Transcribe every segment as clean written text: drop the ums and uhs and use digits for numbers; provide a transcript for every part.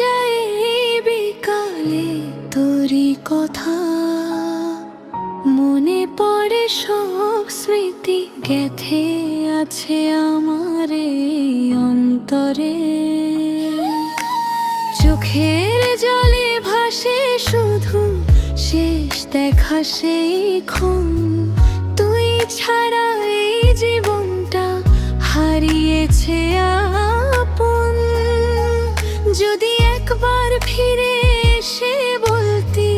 যায় এই বিকালে তোরই কথা, মনে পড়ে সব স্মৃতি গেথে আছে আমার এই অন্তরে। চোখের জলে ভাসে শুধু শেষ দেখা সেই ক্ষণ, তুই ছাড়া এই জীবনটা হারিয়েছে আপন। যদি একবার ফিরে এসে বলতি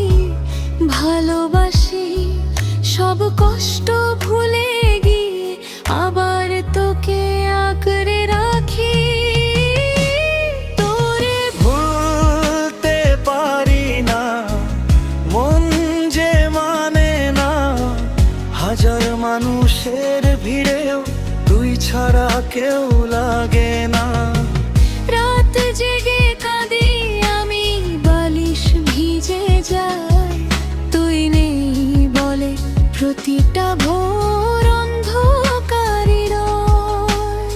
ভালোবাসি, সব কষ্ট ভুলে গিয়ে আবার তোকে আঁকড়ে রাখি। তোরে ভুলতে পারি না, মন যে মানে না। হাজার মানুষের ভিড়েও তুই ছাড়া কেউ লাগে না। রাত জেগে কাঁদি আমি, বালিশ ভিজে যায়, তুই নেই বলে প্রতিটা ভোর অন্ধকারী রয়।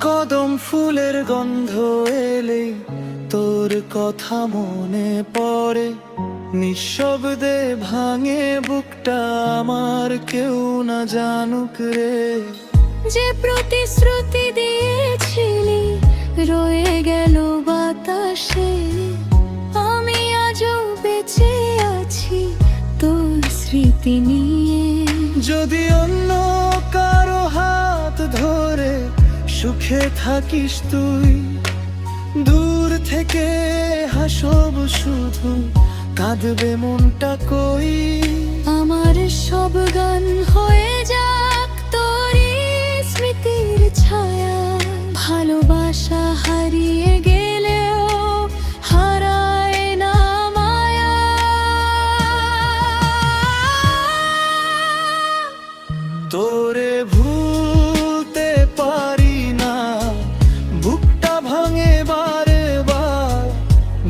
কদম ফুলের গন্ধ এলে তোর কথা মনে পড়ে, নিঃশব্দে ভাঙে বুকটা আমার, কেউ না জানুক রে। যে প্রতিশ্রুতি দিয়েছিলি রয়ে গেল বাতাসে, আমি আজও বেঁচে আছি তোর স্মৃতি নিয়ে। যদি অন্য কারো হাত ধরে সুখে থাকিস তুই, দূর থেকে হাসব শুধু, কাঁদবে মনটা কই। আমার সব গান হয়ে যাক তোরই স্মৃতির ছায়া, ভালোবাসা হারিয়ে গেলেও হারায় না মায়া। তোরে ভুলতে পারি না, বুকটা ভাঙে বারে বার।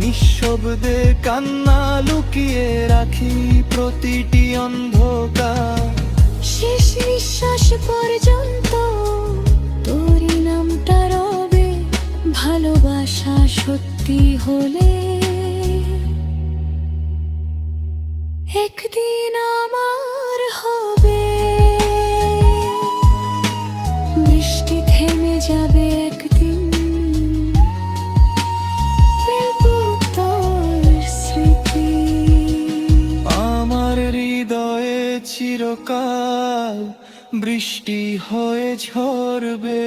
নিঃশব্দে কান্না লুকিয়ে রাখি প্রতিটি অন্ধকার। শেষ নিঃশ্বাস পর্যন্ত তোরই নামটা রবে, ভালোবাসা সত্যি হলে একদিন আমার হবে। বৃষ্টি থেমে যাবে একদিন, ফিরবো তোর স্মৃতি। আমার হৃদয়ে চিরকাল বৃষ্টি হয়ে ঝরবে।